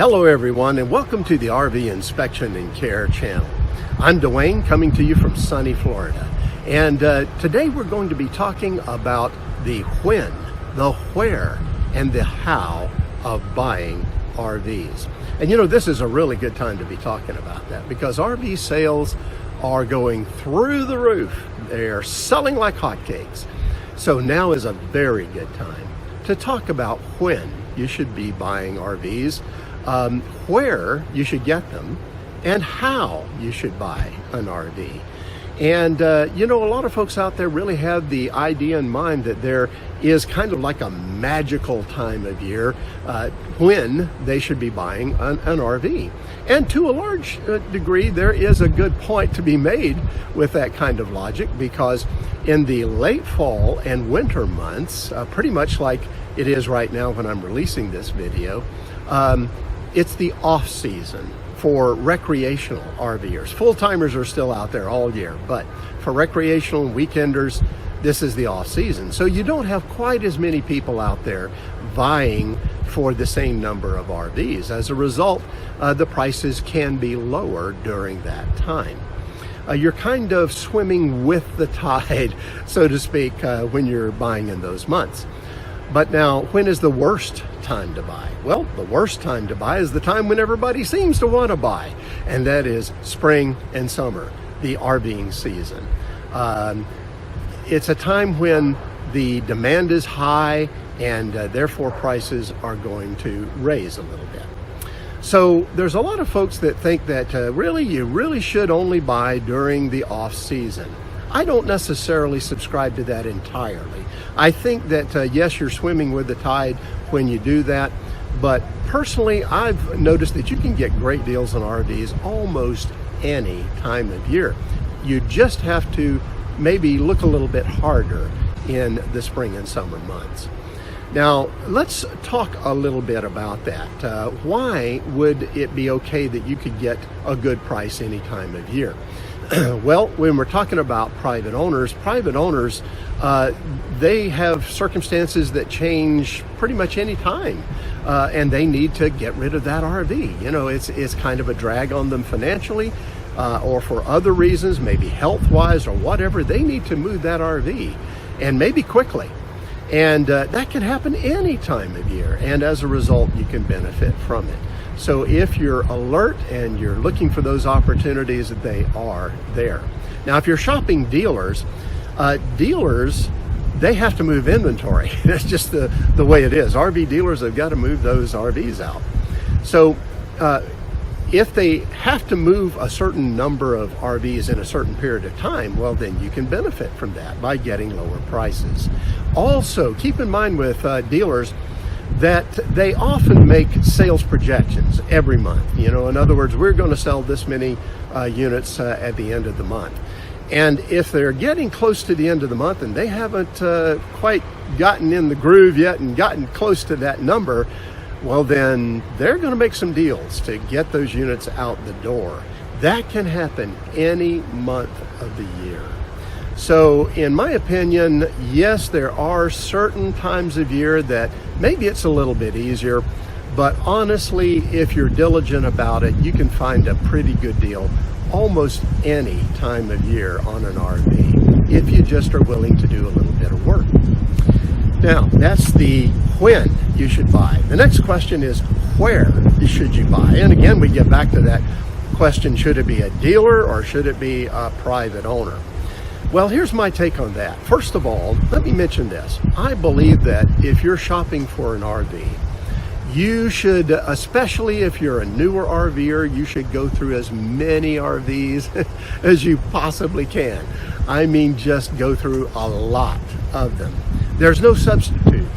Hello everyone, and welcome to the RV Inspection and Care channel. I'm Dwayne, coming to you from sunny Florida. And today we're going to be talking about the when, the where, and the how of buying RVs. And you know, this is a really good time to be talking about that because RV sales are going through the roof. They're selling like hotcakes. So now is a very good time to talk about when you should be buying RVs, where you should get them, and how you should buy an RV. And you know, a lot of folks out there really have the idea in mind that there is kind of like a magical time of year when they should be buying an RV. And to a large degree, there is a good point to be made with that kind of logic, because in the late fall and winter months, pretty much like it is right now when I'm releasing this video, it's the off season for recreational RVers. Full-timers are still out there all year, but for recreational and weekenders, this is the off season. So you don't have quite as many people out there vying for the same number of RVs. As a result, the prices can be lower during that time. You're kind of swimming with the tide, so to speak, when you're buying in those months. But now, when is the worst time to buy? Well, the worst time to buy is the time when everybody seems to want to buy, and that is spring and summer, the RVing season. It's a time when the demand is high, and therefore prices are going to raise a little bit. So there's a lot of folks that think that you really should only buy during the off season. I don't necessarily subscribe to that entirely. I think that yes, you're swimming with the tide when you do that, but personally I've noticed that you can get great deals on RVs almost any time of year. You just have to maybe look a little bit harder in the spring and summer months. Now, let's talk a little bit about that. Why would it be okay that you could get a good price any time of year? Well, when we're talking about private owners, they have circumstances that change pretty much any time, and they need to get rid of that RV. You know, it's kind of a drag on them financially, or for other reasons, maybe health-wise or whatever. They need to move that RV, and maybe quickly. And that can happen any time of year, and as a result, you can benefit from it. So if you're alert and you're looking for those opportunities, they are there. Now, if you're shopping dealers, they have to move inventory. That's just the way it is. RV dealers have got to move those RVs out. So if they have to move a certain number of RVs in a certain period of time, well, then you can benefit from that by getting lower prices. Also, keep in mind with dealers that they often make sales projections every month. You know, in other words, we're going to sell this many units at the end of the month. And if they're getting close to the end of the month and they haven't quite gotten in the groove yet and gotten close to that number, well, then they're going to make some deals to get those units out the door. That can happen any month of the year. So in my opinion, yes, there are certain times of year that maybe it's a little bit easier, but honestly, if you're diligent about it, you can find a pretty good deal almost any time of year on an RV if you just are willing to do a little bit of work. Now, that's the when you should buy. The next question is where should you buy? And again, we get back to that question, should it be a dealer or should it be a private owner? Well, here's my take on that. First of all, let me mention this. I believe that if you're shopping for an RV, you should, especially if you're a newer RVer, you should go through as many RVs as you possibly can. I mean, just go through a lot of them. There's no substitute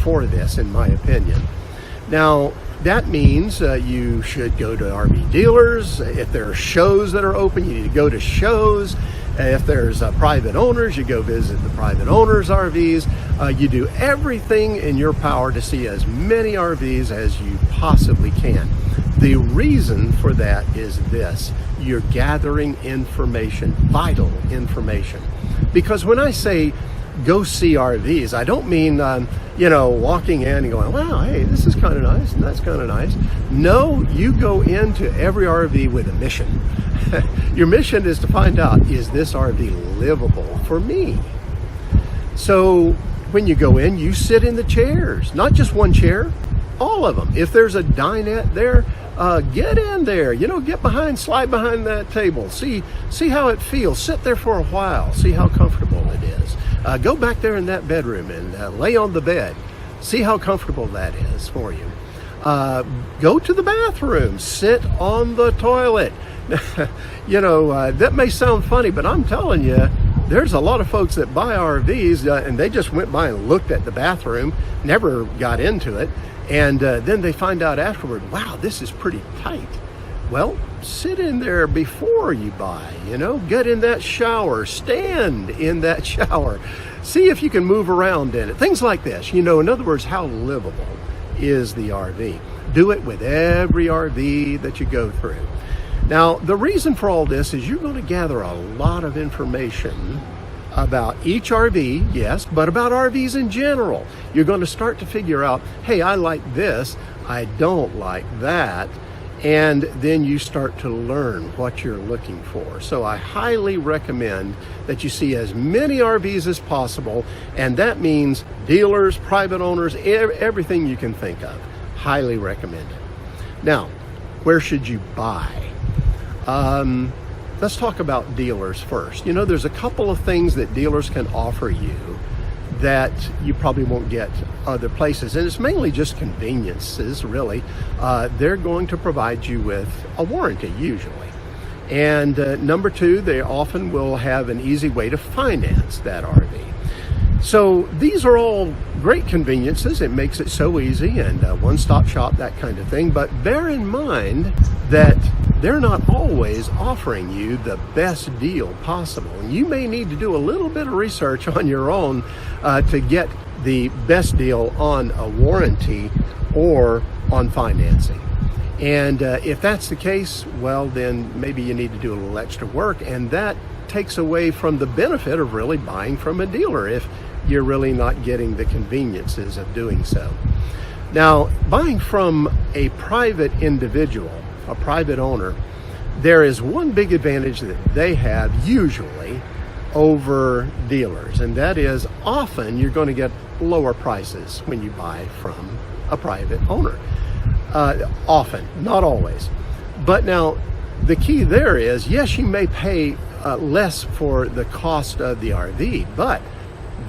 for this, in my opinion. Now, that means you should go to RV dealers. If there are shows that are open, you need to go to shows. If there's private owners, you go visit the private owners' RVs. You do everything in your power to see as many RVs as you possibly can. The reason for that is this: you're gathering information, vital information. Because when I say go see RVs, I don't mean, walking in and going, wow, hey, this is kind of nice and that's kind of nice. No, you go into every RV with a mission. Your mission is to find out, is this RV livable for me? So when you go in, you sit in the chairs, not just one chair, all of them. If there's a dinette there, get in there, get behind, slide behind that table, see how it feels, sit there for a while, see how comfortable it is. Go back there in that bedroom and lay on the bed, see how comfortable that is for you. Go to the bathroom, sit on the toilet. That may sound funny, but I'm telling you, there's a lot of folks that buy RVs and they just went by and looked at the bathroom, never got into it. And then they find out afterward, wow, this is pretty tight. Well, sit in there before you buy, get in that shower, stand in that shower, see if you can move around in it. Things like this, in other words, how livable is the RV? Do it with every RV that you go through. Now, the reason for all this is you're going to gather a lot of information about each RV, yes, but about RVs in general. You're going to start to figure out, hey, I like this, I don't like that, and then you start to learn what you're looking for. So I highly recommend that you see as many RVs as possible, and that means dealers, private owners, everything you can think of. Highly recommend it. Now, where should you buy? Let's talk about dealers first. There's a couple of things that dealers can offer you that you probably won't get other places, and it's mainly just conveniences, really. They're going to provide you with a warranty, usually. And number two, they often will have an easy way to finance that RV. So these are all great conveniences. It makes it so easy, and one-stop shop, that kind of thing. But bear in mind that they're not always offering you the best deal possible. And you may need to do a little bit of research on your own to get the best deal on a warranty or on financing. And if that's the case, well, then maybe you need to do a little extra work, and that takes away from the benefit of really buying from a dealer if you're really not getting the conveniences of doing so. Now, buying from a private individual, a private owner, there is one big advantage that they have usually over dealers, and that is often you're going to get lower prices when you buy from a private owner. Often, not always. But now, the key there is, yes, you may pay less for the cost of the RV, but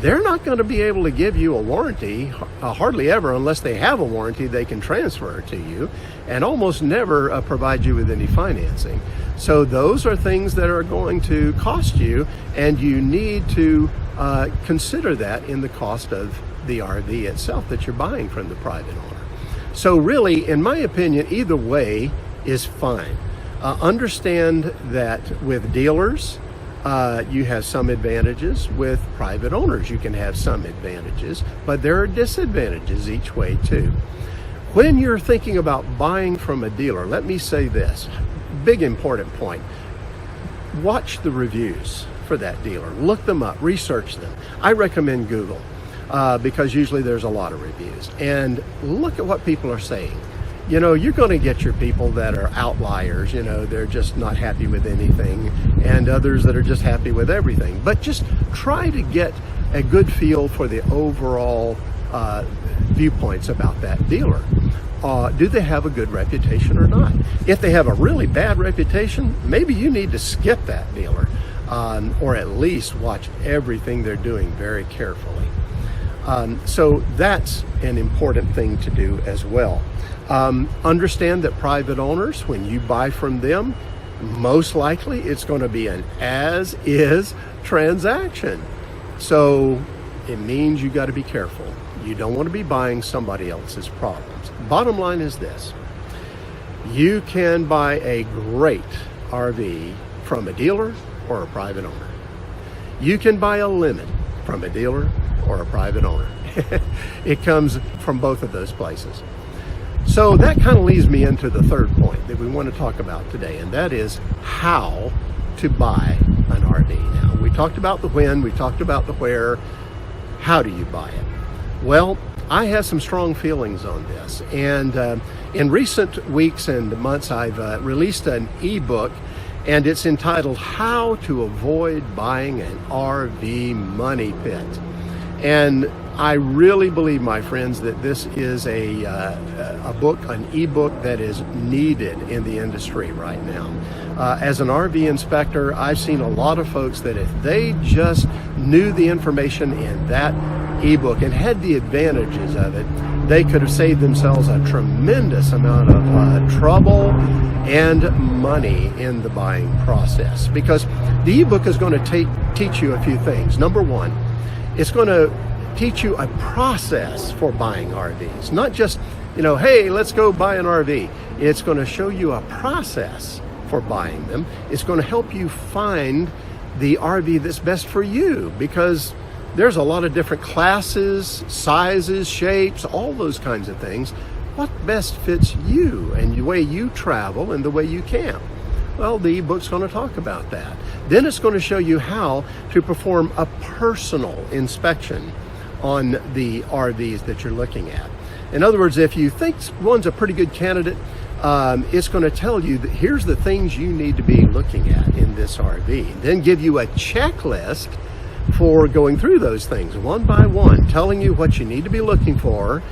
they're not going to be able to give you a warranty, hardly ever, unless they have a warranty they can transfer to you, and almost never provide you with any financing. So those are things that are going to cost you, and you need to consider that in the cost of the RV itself that you're buying from the private owner. So really, in my opinion, either way is fine. Understand that with dealers, you have some advantages. With private owners, you can have some advantages, but there are disadvantages each way too. When you're thinking about buying from a dealer, let me say this, big important point. Watch the reviews for that dealer. Look them up, research them. I recommend Google because usually there's a lot of reviews. And look at what people are saying. You're going to get your people that are outliers, they're just not happy with anything, and others that are just happy with everything. But just try to get a good feel for the overall viewpoints about that dealer. Do they have a good reputation or not? If they have a really bad reputation, maybe you need to skip that dealer, or at least watch everything they're doing very carefully. So that's an important thing to do as well. Understand that private owners, when you buy from them, most likely it's going to be an as-is transaction. So it means you got to be careful. You don't want to be buying somebody else's problems. Bottom line is this. You can buy a great RV from a dealer or a private owner. You can buy a lemon from a dealer or a private owner. It comes from both of those places. So that kind of leads me into the third point that we want to talk about today, and that is how to buy an RV. Now, we talked about the when, we talked about the where. how do you buy it? Well, I have some strong feelings on this, and in recent weeks and months I've released an ebook, and it's entitled How to Avoid Buying an RV Money Pit. And I really believe, my friends, that this is a book, an ebook that is needed in the industry right now. As an RV inspector, I've seen a lot of folks that if they just knew the information in that ebook and had the advantages of it, they could have saved themselves a tremendous amount of trouble and money in the buying process. Because the ebook is going to teach you a few things. Number one, it's going to teach you a process for buying RVs. Not just, hey, let's go buy an RV. It's going to show you a process for buying them. It's going to help you find the RV that's best for you, because there's a lot of different classes, sizes, shapes, all those kinds of things. What best fits you and the way you travel and the way you camp? Well, the ebook's going to talk about that. Then it's going to show you how to perform a personal inspection on the RVs that you're looking at. In other words, if you think one's a pretty good candidate, it's going to tell you that here's the things you need to be looking at in this RV. Then give you a checklist for going through those things one by one, telling you what you need to be looking for,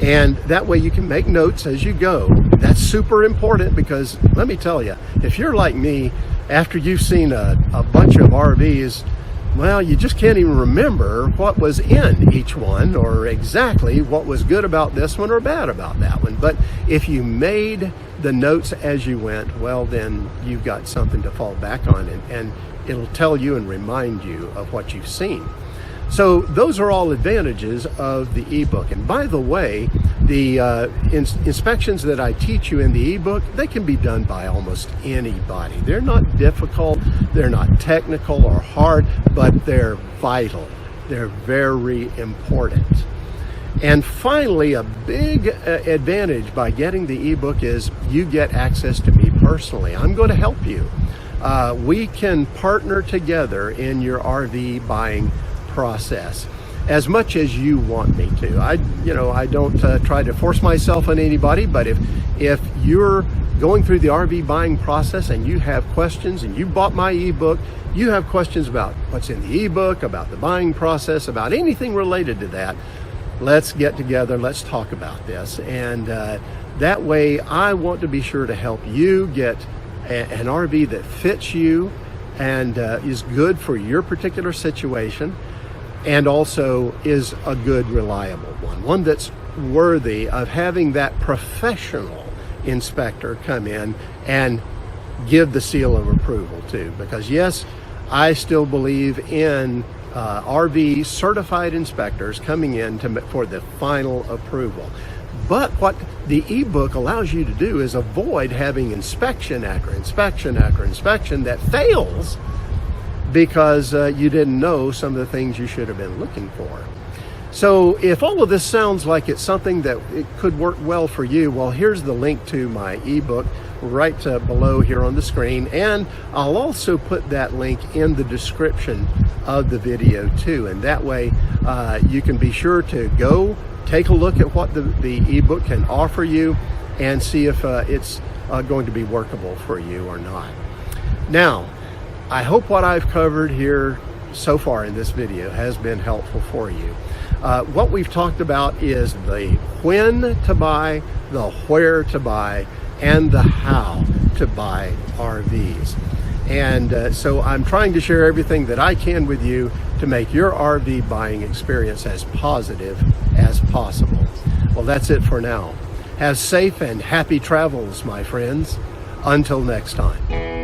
and that way you can make notes as you go. That's super important, because let me tell you, if you're like me, after you've seen a bunch of RVs, well, you just can't even remember what was in each one or exactly what was good about this one or bad about that one. But if you made the notes as you went, well, then you've got something to fall back on, and it'll tell you and remind you of what you've seen. So those are all advantages of the ebook. And by the way, the inspections that I teach you in the ebook, they can be done by almost anybody. They're not difficult, they're not technical or hard, but they're vital. They're very important. And finally, a big advantage by getting the ebook is you get access to me personally. I'm going to help you. We can partner together in your RV buying process as much as you want me to. I don't try to force myself on anybody, but if you're going through the RV buying process and you have questions, and you bought my ebook, you have questions about what's in the ebook, about the buying process, about anything related to that, let's get together, let's talk about this. And that way I want to be sure to help you get an RV that fits you and is good for your particular situation, and also is a good, reliable one that's worthy of having that professional inspector come in and give the seal of approval to. Because yes, I still believe in RV certified inspectors coming in for the final approval. But what the ebook allows you to do is avoid having inspection after inspection after inspection that fails because you didn't know some of the things you should have been looking for. So if all of this sounds like it's something that it could work well for you, well, here's the link to my ebook right below here on the screen, and I'll also put that link in the description of the video too, and that way you can be sure to go take a look at what the ebook can offer you and see if it's going to be workable for you or not. Now, I hope what I've covered here so far in this video has been helpful for you. What we've talked about is the when to buy, the where to buy, and the how to buy RVs. And so I'm trying to share everything that I can with you to make your RV buying experience as positive as possible. Well, that's it for now. Have safe and happy travels, my friends. Until next time.